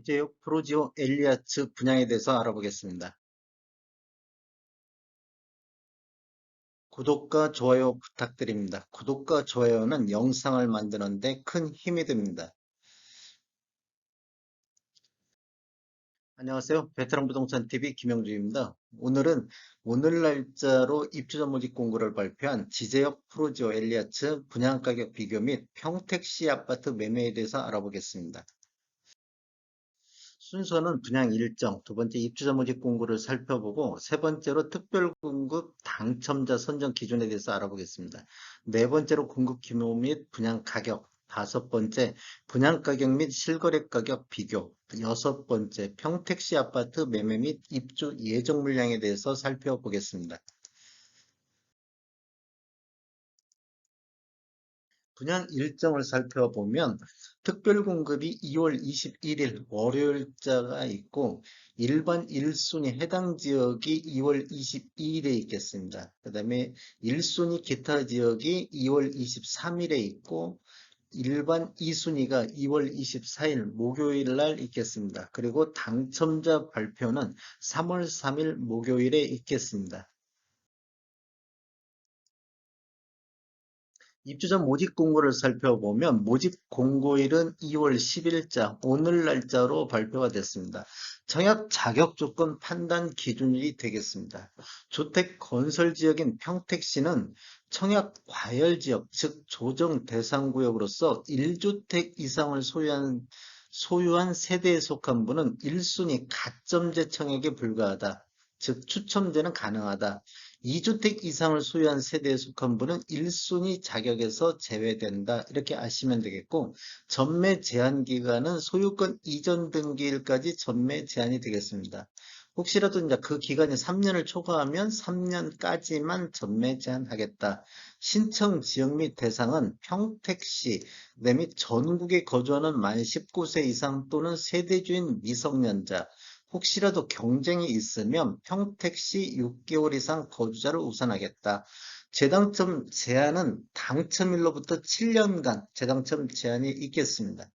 이제 프로지오 엘리아츠 분양에 대해서 알아보겠습니다. 구독과 좋아요 부탁드립니다. 구독과 좋아요는 영상을 만드는데 큰 힘이 됩니다. 안녕하세요. 베테랑 부동산 TV 김영주입니다. 오늘은 오늘 날짜로 입주자 모집 공고를 발표한 지제역 프로지오 엘리아츠 분양가격 비교 및 평택시 아파트 매매에 대해서 알아보겠습니다. 순서는 분양 일정, 두 번째 입주자 모집 공고를 살펴보고 세 번째로 특별 공급 당첨자 선정 기준에 대해서 알아보겠습니다. 네 번째로 공급 규모 및 분양 가격, 다섯 번째 분양 가격 및 실거래 가격 비교, 여섯 번째 평택시 아파트 매매 및 입주 예정 물량에 대해서 살펴보겠습니다. 분양 일정을 살펴보면 특별 공급이 2월 21일 월요일자가 있고 일반 1순위 해당 지역이 2월 22일에 있겠습니다. 그 다음에 1순위 기타 지역이 2월 23일에 있고 일반 2순위가 2월 24일 목요일 날 있겠습니다. 그리고 당첨자 발표는 3월 3일 목요일에 있겠습니다. 입주자 모집 공고를 살펴보면 모집 공고일은 2월 10일자 오늘 날짜로 발표가 됐습니다. 청약 자격 조건 판단 기준일이 되겠습니다. 주택 건설 지역인 평택시는 청약 과열 지역, 즉 조정 대상 구역으로서 1주택 이상을 소유한 세대에 속한 분은 1순위 가점제 청약에 불과하다. 즉 추첨제는 가능하다. 2주택 이상을 소유한 세대에 속한 분은 1순위 자격에서 제외된다. 이렇게 아시면 되겠고, 전매 제한 기간은 소유권 이전 등기일까지 전매 제한이 되겠습니다. 혹시라도 이제 그 기간이 3년을 초과하면 3년까지만 전매 제한하겠다. 신청 지역 및 대상은 평택시, 그다음에 전국에 거주하는 만 19세 이상 또는 세대주인 미성년자, 혹시라도 경쟁이 있으면 평택시 6개월 이상 거주자를 우선하겠다. 재당첨 제한은 당첨일로부터 7년간 재당첨 제한이 있겠습니다.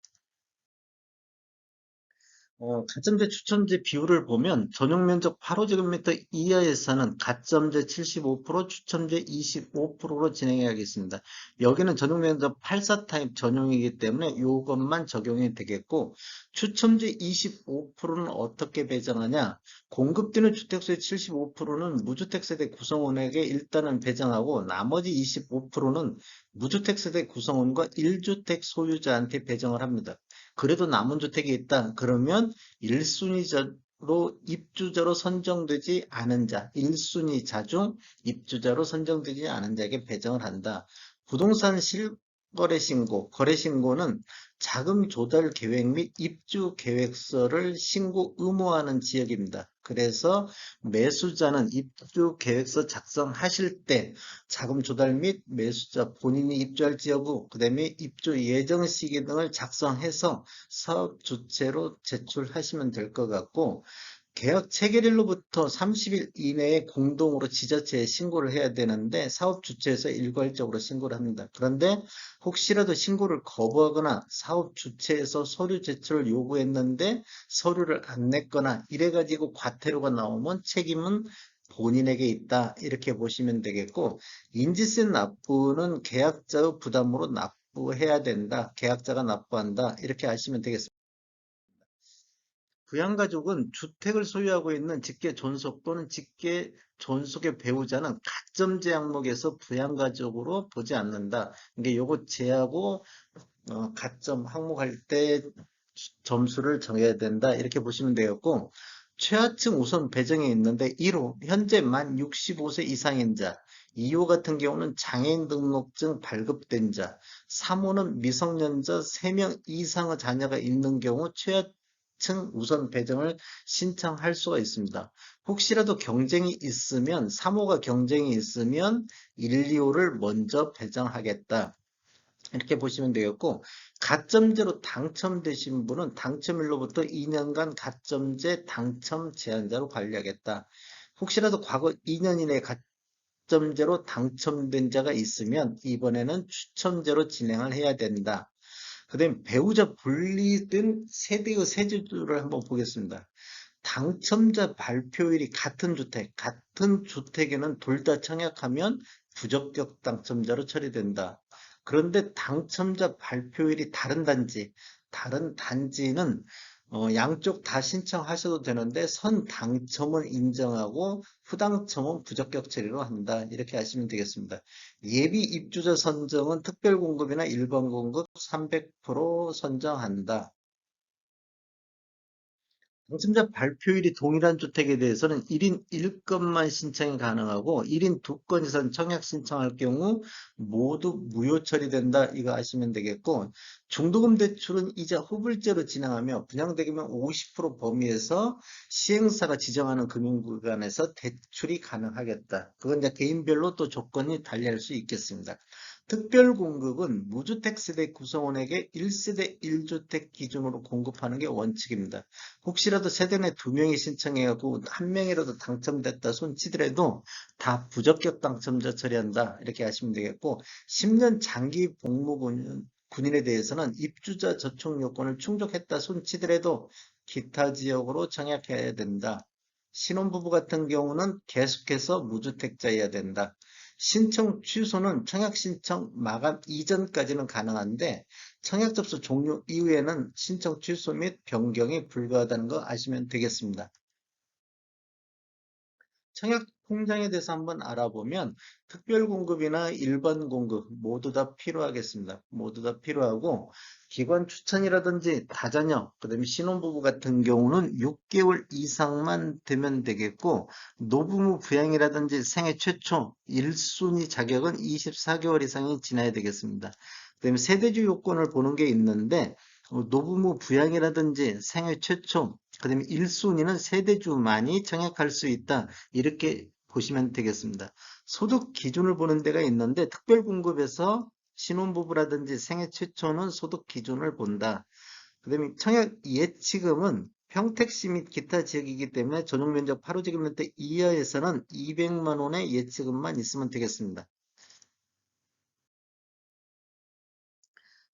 가점제 추첨제 비율을 보면 전용 면적 8호제곱미터 이하에서는 가점제 75%, 추첨제 25%로 진행해야겠습니다. 여기는 전용 면적 84 타입 전용이기 때문에 이것만 적용이 되겠고, 추첨제 25%는 어떻게 배정하냐? 공급되는 주택수의 75%는 무주택 세대 구성원에게 일단은 배정하고 나머지 25%는 무주택 세대 구성원과 1주택 소유자한테 배정을 합니다. 그래도 남은 주택이 있다. 그러면 1순위자로 입주자로 선정되지 않은 자, 1순위자 중 입주자로 선정되지 않은 자에게 배정을 한다. 부동산 실거래 신고, 거래 신고는 자금 조달 계획 및 입주 계획서를 신고 의무화하는 지역입니다. 그래서 매수자는 입주 계획서 작성하실 때 자금 조달 및 매수자 본인이 입주할지 여부, 그다음에 입주 예정 시기 등을 작성해서 사업 주체로 제출하시면 될 것 같고, 계약 체결일로부터 30일 이내에 공동으로 지자체에 신고를 해야 되는데 사업 주체에서 일괄적으로 신고를 합니다. 그런데 혹시라도 신고를 거부하거나 사업 주체에서 서류 제출을 요구했는데 서류를 안 냈거나 이래가지고 과태료가 나오면 책임은 본인에게 있다. 이렇게 보시면 되겠고, 인지세 납부는 계약자의 부담으로 납부해야 된다. 계약자가 납부한다. 이렇게 아시면 되겠습니다. 부양가족은 주택을 소유하고 있는 직계 존속 또는 직계 존속의 배우자는 가점제 항목에서 부양가족으로 보지 않는다. 이게 요거 제하고 가점 항목할 때 점수를 정해야 된다. 이렇게 보시면 되겠고, 최하층 우선 배정이 있는데 1호 현재 만 65세 이상인 자, 2호 같은 경우는 장애인 등록증 발급된 자, 3호는 미성년자 3명 이상의 자녀가 있는 경우 최하층 우선 배정을 신청할 수가 있습니다. 혹시라도 경쟁이 있으면 3호가 경쟁이 있으면 1, 2호를 먼저 배정하겠다. 이렇게 보시면 되겠고, 가점제로 당첨되신 분은 당첨일로부터 2년간 가점제 당첨 제한자로 관리하겠다. 혹시라도 과거 2년 이내에 가점제로 당첨된 자가 있으면 이번에는 추첨제로 진행을 해야 된다. 그다음에 배우자 분리된 세대의 세제주를 한번 보겠습니다. 당첨자 발표일이 같은 주택에는 둘 다 청약하면 부적격 당첨자로 처리된다. 그런데 당첨자 발표일이 다른 단지는 양쪽 다 신청하셔도 되는데 선 당첨은 인정하고 후당첨은 부적격 처리로 한다. 이렇게 하시면 되겠습니다. 예비 입주자 선정은 특별 공급이나 일반 공급 300% 선정한다. 당첨자 발표일이 동일한 주택에 대해서는 1인 1건만 신청이 가능하고 1인 2건 이상 청약 신청할 경우 모두 무효 처리된다. 이거 아시면 되겠고, 중도금 대출은 이자 후불제로 진행하며 분양대금의 50% 범위에서 시행사가 지정하는 금융기관에서 대출이 가능하겠다. 그건 이제 개인별로 또 조건이 달리할 수 있겠습니다. 특별공급은 무주택 세대 구성원에게 1세대 1주택 기준으로 공급하는 게 원칙입니다. 혹시라도 세대 내 2명이 신청해갖고 1명이라도 당첨됐다 손치더라도 다 부적격 당첨자 처리한다. 이렇게 하시면 되겠고, 10년 장기 군인에 대해서는 입주자 저촉 요건을 충족했다 손치더라도 기타 지역으로 청약해야 된다. 신혼부부 같은 경우는 계속해서 무주택자여야 된다. 신청 취소는 청약 신청 마감 이전까지는 가능한데 청약 접수 종료 이후에는 신청 취소 및 변경이 불가하다는 거 아시면 되겠습니다. 청약 통장에 대해서 한번 알아보면 특별 공급이나 일반 공급 모두 다 필요하겠습니다. 모두 다 필요하고 기관 추천이라든지 다자녀, 그다음에 신혼부부 같은 경우는 6개월 이상만 되면 되겠고 노부모 부양이라든지 생애 최초 1순위 자격은 24개월 이상이 지나야 되겠습니다. 그다음에 세대주 요건을 보는 게 있는데 노부모 부양이라든지 생애 최초, 그다음에 1순위는 세대주만이 청약할 수 있다. 이렇게 보시면 되겠습니다. 소득 기준을 보는 데가 있는데 특별공급에서 신혼부부라든지 생애 최초는 소득 기준을 본다. 그다음에 청약 예치금은 평택시 및 기타 지역이기 때문에 전용면적 8호제곱미터 이하에서는 200만 원의 예치금만 있으면 되겠습니다.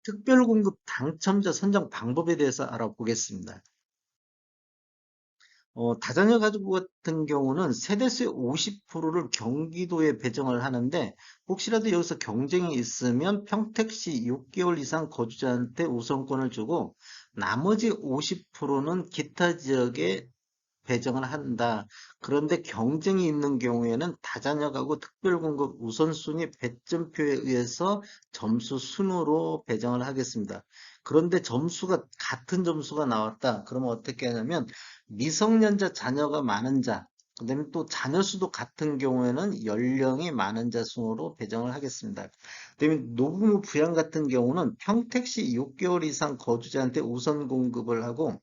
특별공급 당첨자 선정 방법에 대해서 알아보겠습니다. 다자녀 가족 같은 경우는 세대수의 50%를 경기도에 배정을 하는데 혹시라도 여기서 경쟁이 있으면 평택시 6개월 이상 거주자한테 우선권을 주고 나머지 50%는 기타 지역에 배정을 한다. 그런데 경쟁이 있는 경우에는 다자녀 가구 특별공급 우선순위 배점표에 의해서 점수 순으로 배정을 하겠습니다. 그런데 같은 점수가 나왔다. 그러면 어떻게 하냐면 미성년자 자녀가 많은 자, 그다음에 또 자녀 수도 같은 경우에는 연령이 많은 자 순으로 배정을 하겠습니다. 그다음에 노부모 부양 같은 경우는 평택시 6개월 이상 거주자한테 우선 공급을 하고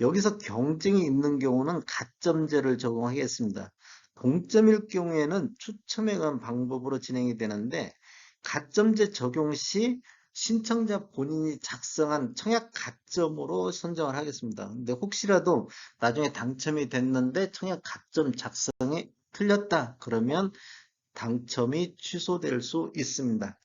여기서 경쟁이 있는 경우는 가점제를 적용하겠습니다. 동점일 경우에는 추첨에 관한 방법으로 진행이 되는데 가점제 적용 시 신청자 본인이 작성한 청약 가점으로 선정을 하겠습니다. 근데 혹시라도 나중에 당첨이 됐는데 청약 가점 작성이 틀렸다 그러면 당첨이 취소될 수 있습니다.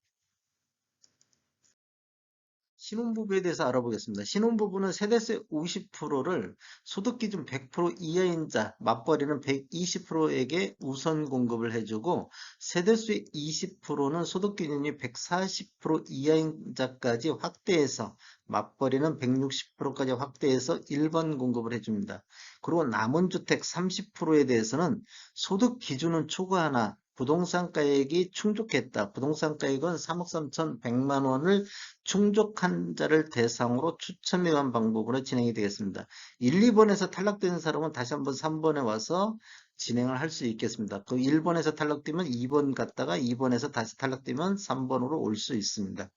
신혼부부에 대해서 알아보겠습니다. 신혼부부는 세대세 50%를 소득기준 100% 이하인 자, 맞벌이는 120%에게 우선 공급을 해주고 세대수의 20%는 소득기준이 140% 이하인 자까지 확대해서 맞벌이는 160%까지 확대해서 일반 공급을 해줍니다. 그리고 남은 주택 30%에 대해서는 소득 기준은 초과하나 부동산 가액이 충족했다. 부동산 가액은 3억 3,100만 원을 충족한 자를 대상으로 추첨에 의한 방법으로 진행이 되겠습니다. 1, 2번에서 탈락된 사람은 다시 한번 3번에 와서 진행을 할 수 있겠습니다. 그 1번에서 탈락되면 2번 갔다가 2번에서 다시 탈락되면 3번으로 올 수 있습니다.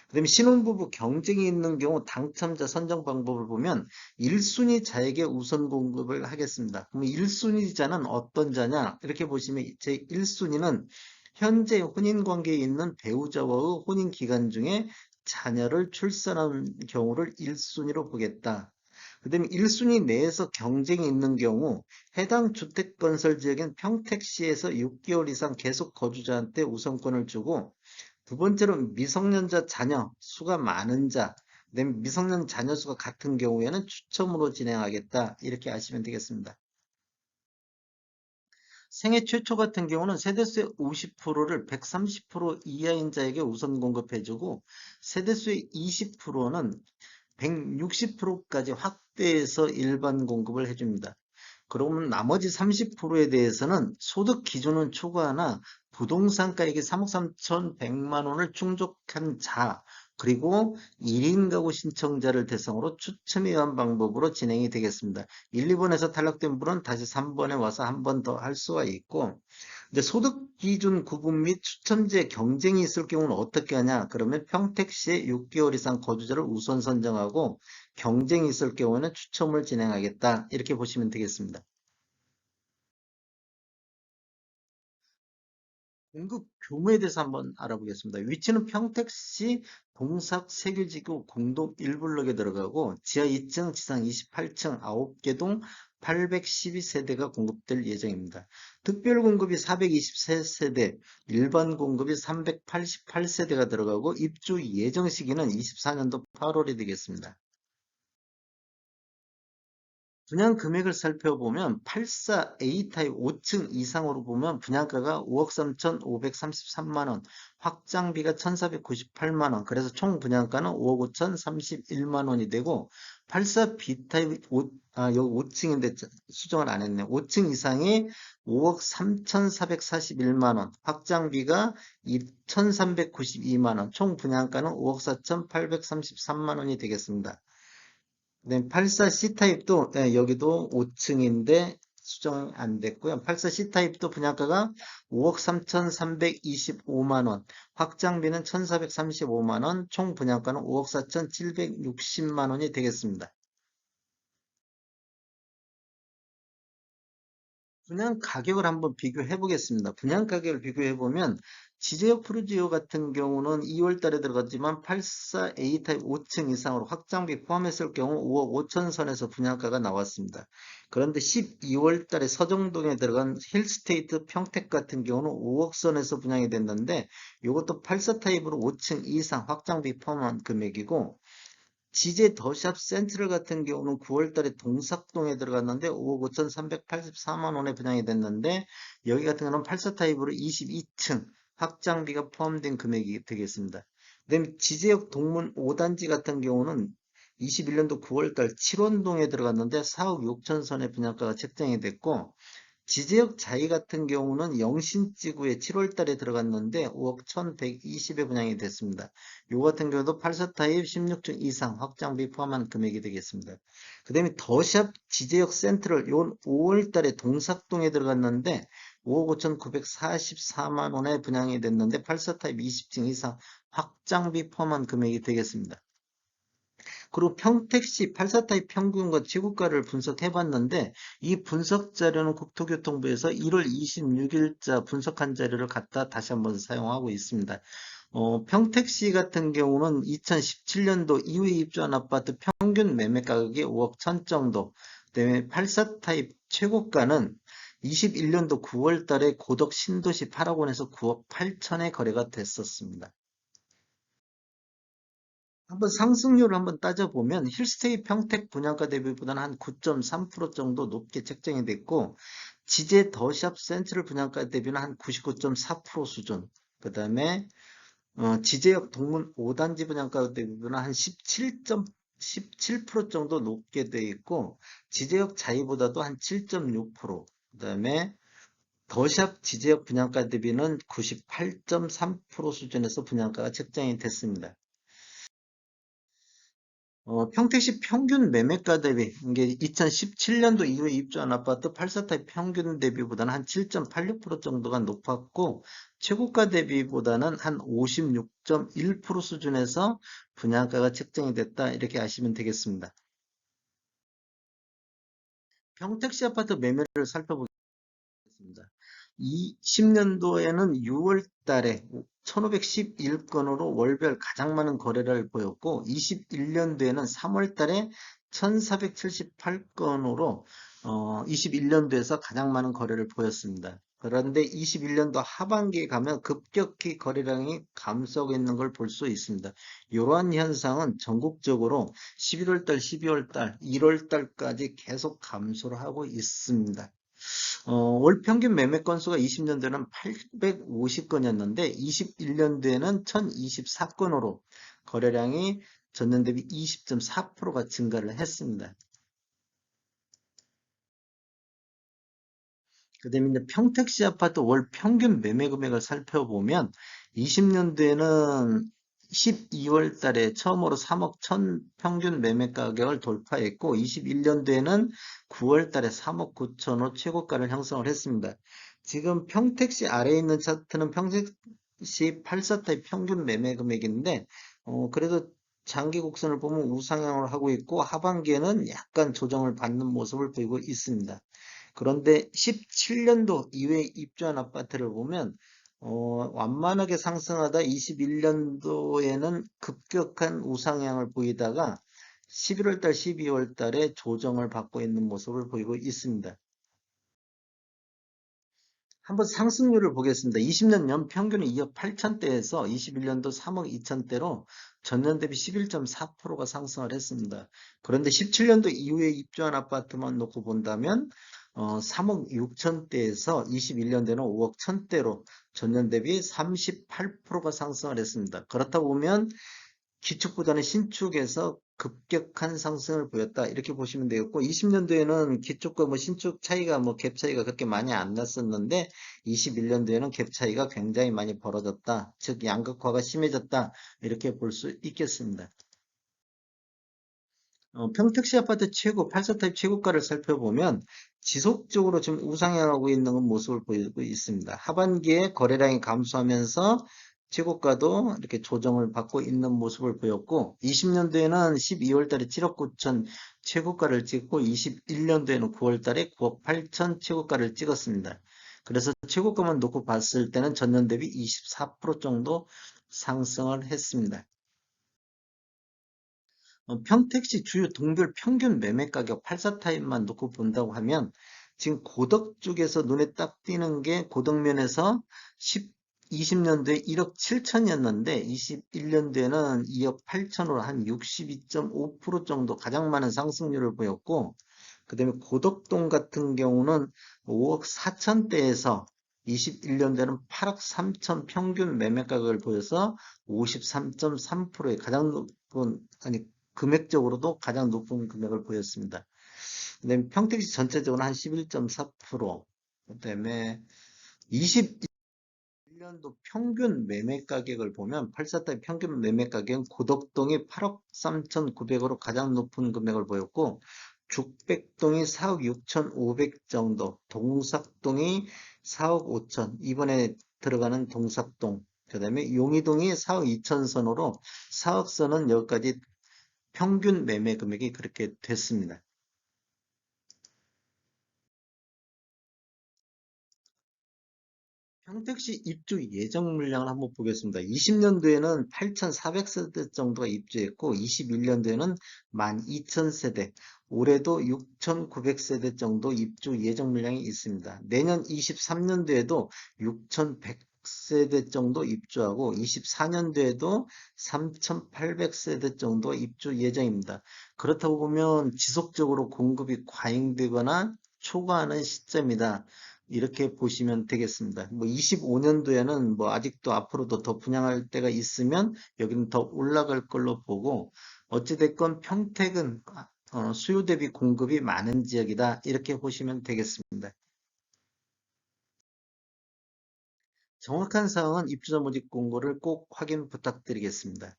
그다음에 신혼부부 경쟁이 있는 경우 당첨자 선정 방법을 보면 1순위 자에게 우선 공급을 하겠습니다. 그럼 1순위 자는 어떤 자냐? 이렇게 보시면 제 1순위는 현재 혼인 관계에 있는 배우자와의 혼인 기간 중에 자녀를 출산한 경우를 1순위로 보겠다. 그다음에 1순위 내에서 경쟁이 있는 경우 해당 주택 건설 지역인 평택시에서 6개월 이상 계속 거주자한테 우선권을 주고 두 번째로 미성년자 자녀 수가 많은 자, 그다음에 미성년 자녀 수가 같은 경우에는 추첨으로 진행하겠다. 이렇게 아시면 되겠습니다. 생애 최초 같은 경우는 세대수의 50%를 130% 이하인 자에게 우선 공급해주고 세대수의 20%는 160%까지 확대해서 일반 공급을 해줍니다. 그러면 나머지 30%에 대해서는 소득 기준은 초과하나 부동산가액이 3억 3,100만 원을 충족한 자, 그리고 1인 가구 신청자를 대상으로 추첨에 의한 방법으로 진행이 되겠습니다. 1, 2번에서 탈락된 분은 다시 3번에 와서 한 번 더 할 수가 있고, 이제 소득 기준 구분 및 추첨제 경쟁이 있을 경우는 어떻게 하냐? 그러면 평택시에 6개월 이상 거주자를 우선 선정하고 경쟁이 있을 경우에는 추첨을 진행하겠다. 이렇게 보시면 되겠습니다. 공급 규모에 대해서 한번 알아보겠습니다. 위치는 평택시 동삭 세교지구 공동 1블록에 들어가고 지하 2층, 지상 28층 9개 동 812세대가 공급될 예정입니다. 특별 공급이 423세대, 일반 공급이 388세대가 들어가고 입주 예정 시기는 24년도 8월이 되겠습니다. 분양 금액을 살펴보면 84 A타입 5층 이상으로 보면 분양가가 5억 3,533만 원, 확장비가 1,498만 원, 그래서 총 분양가는 5억 5,031만 원이 되고 84 B타입 여기 5층인데 수정을 안 했네. 5층 이상이 5억 3,441만 원, 확장비가 2,392만 원, 총 분양가는 5억 4,833만 원이 되겠습니다. 네, 84 C타입도 여기도 5층인데 수정 안 됐고요. 84 C타입도 분양가가 5억 3,325만 원, 확장비는 1,435만 원, 총 분양가는 5억 4,760만 원이 되겠습니다. 분양 가격을 한번 비교해 보겠습니다. 분양 가격을 비교해 보면 지제역 프루지오 같은 경우는 2월 달에 들어갔지만 84A 타입 5층 이상으로 확장비 포함했을 경우 5억 5천 선에서 분양가가 나왔습니다. 그런데 12월 달에 서정동에 들어간 힐스테이트 평택 같은 경우는 5억 선에서 분양이 됐는데 이것도 84 타입으로 5층 이상 확장비 포함한 금액이고 지제 더샵 센트럴 같은 경우는 9월 달에 동삭동에 들어갔는데 5억 5,384만 원에 분양이 됐는데 여기 같은 경우는 84 타입으로 22층 확장비가 포함된 금액이 되겠습니다. 그다음에 지제역 동문 5단지 같은 경우는 21년도 9월 달 7원동에 들어갔는데 4억 6천 선의 분양가가 책정이 됐고 지제역 자이 같은 경우는 영신지구에 7월 달에 들어갔는데 5억 1,120에 분양이 됐습니다. 요 같은 경우도 84타입 16층 이상 확장비 포함한 금액이 되겠습니다. 그 다음에 더샵 지제역 센트럴 요 5월 달에 동삭동에 들어갔는데 5억 5,944만 원에 분양이 됐는데 84타입 20층 이상 확장비 포함한 금액이 되겠습니다. 그리고 평택시 84타입 평균과 최고가를 분석해 봤는데 이 분석 자료는 국토교통부에서 1월 26일자 분석한 자료를 갖다 다시 한번 사용하고 있습니다. 평택시 같은 경우는 2017년도 이후에 입주한 아파트 평균 매매 가격이 5억 1천 정도, 그다음에 84타입 최고가는 21년도 9월 달에 고덕 신도시 8억 원에서 9억 8천에 거래가 됐었습니다. 한번 상승률을 한번 따져보면 힐스테이 평택 분양가 대비보다는 한 9.3% 정도 높게 책정이 됐고 지제 더샵 센트럴 분양가 대비는 한 99.4% 수준, 그 다음에 지제역 동문 5단지 분양가 대비는 한 17% 정도 높게 돼 있고 지제역 자이보다도 한 7.6%, 그 다음에 더샵 지제역 분양가 대비는 98.3% 수준에서 분양가가 책정이 됐습니다. 평택시 평균 매매가 대비, 이게 2017년도 이후에 입주한 아파트 84타입 평균 대비보다는 한 7.86% 정도가 높았고, 최고가 대비보다는 한 56.1% 수준에서 분양가가 책정이 됐다. 이렇게 아시면 되겠습니다. 평택시 아파트 매매를 살펴보겠습니다. 20년도에는 6월 달에 1511건으로 월별 가장 많은 거래를 보였고 21년도에는 3월 달에 1478건으로 21년도에서 가장 많은 거래를 보였습니다. 그런데 21년도 하반기에 가면 급격히 거래량이 감소하고 있는 걸 볼 수 있습니다. 이러한 현상은 전국적으로 11월 달, 12월 달, 1월 달까지 계속 감소를 하고 있습니다. 월 평균 매매 건수가 20년도에는 850건이었는데 21년도에는 1024건으로 거래량이 전년 대비 20.4%가 증가를 했습니다. 그다음에 이제 평택시 아파트 월 평균 매매 금액을 살펴보면 20년도에는 12월 달에 처음으로 3억 1천 평균 매매 가격을 돌파했고 21년도에는 9월 달에 3억 9천호 최고가를 형성을 했습니다. 지금 평택시 아래에 있는 차트는 평택시 8사타입 평균 매매 금액인데 그래도 장기 곡선을 보면 우상향을 하고 있고 하반기에는 약간 조정을 받는 모습을 보이고 있습니다. 그런데 17년도 이후에 입주한 아파트를 보면 완만하게 상승하다 21년도에는 급격한 우상향을 보이다가 11월 달, 12월 달에 조정을 받고 있는 모습을 보이고 있습니다. 한번 상승률을 보겠습니다. 20년 연평균은 2억 8천대에서 21년도 3억 2천대로 전년 대비 11.4%가 상승을 했습니다. 그런데 17년도 이후에 입주한 아파트만 놓고 본다면 3억 6천대에서 21년도에는 5억 1천대로 전년 대비 38%가 상승을 했습니다. 그렇다 보면 기축보다는 신축에서 급격한 상승을 보였다. 이렇게 보시면 되겠고, 20년도에는 기축과 뭐 신축 차이가 뭐 갭 차이가 그렇게 많이 안 났었는데, 21년도에는 갭 차이가 굉장히 많이 벌어졌다. 즉, 양극화가 심해졌다. 이렇게 볼 수 있겠습니다. 평택시 아파트 최고, 8사타입 최고가를 살펴보면 지속적으로 지금 우상향하고 있는 모습을 보이고 있습니다. 하반기에 거래량이 감소하면서 최고가도 이렇게 조정을 받고 있는 모습을 보였고 20년도에는 12월 달에 7억 9천 최고가를 찍고 21년도에는 9월 달에 9억 8천 최고가를 찍었습니다. 그래서 최고가만 놓고 봤을 때는 전년 대비 24% 정도 상승을 했습니다. 평택시 주요 동별 평균 매매 가격 84타입만 놓고 본다고 하면 지금 고덕 쪽에서 눈에 딱 띄는 게 고덕면에서 20년도에 1억 7천이었는데 21년도에는 2억 8천으로 한 62.5% 정도 가장 많은 상승률을 보였고 그다음에 고덕동 같은 경우는 5억 4천대에서 21년도에는 8억 3천 평균 매매 가격을 보여서 53.3%의 가장 높은 아니 금액적으로도 가장 높은 금액을 보였습니다. 그다음에 평택시 전체적으로 한 11.4%, 그다음에 21년도 평균 매매 가격을 보면 8사타의 평균 매매 가격은 고덕동이 8억 3,900으로 가장 높은 금액을 보였고 죽백동이 4억 6,500 정도, 동삭동이 4억 5천, 이번에 들어가는 동삭동, 그 다음에 용의동이 4억 2천 선으로 4억 선은 여기까지 평균 매매 금액이 그렇게 됐습니다. 평택시 입주 예정 물량을 한번 보겠습니다. 20년도에는 8,400세대 정도가 입주했고 21년도에는 12,000세대, 올해도 6,900세대 정도 입주 예정 물량이 있습니다. 내년 23년도에도 6,100세대 정도 입주하고 24년도에도 3,800세대 정도 입주 예정입니다. 그렇다고 보면 지속적으로 공급이 과잉되거나 초과하는 시점이다. 이렇게 보시면 되겠습니다. 뭐 25년도에는 뭐 아직도 앞으로도 더 분양할 때가 있으면 여기는 더 올라갈 걸로 보고 어찌됐건 평택은 수요 대비 공급이 많은 지역이다. 이렇게 보시면 되겠습니다. 정확한 사항은 입주자 모집 공고를 꼭 확인 부탁드리겠습니다.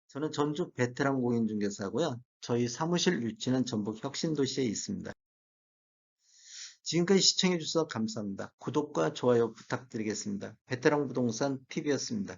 저는 전주 베테랑 공인중개사고요. 저희 사무실 위치는 전북 혁신도시에 있습니다. 지금까지 시청해주셔서 감사합니다. 구독과 좋아요 부탁드리겠습니다. 베테랑 부동산 TV였습니다.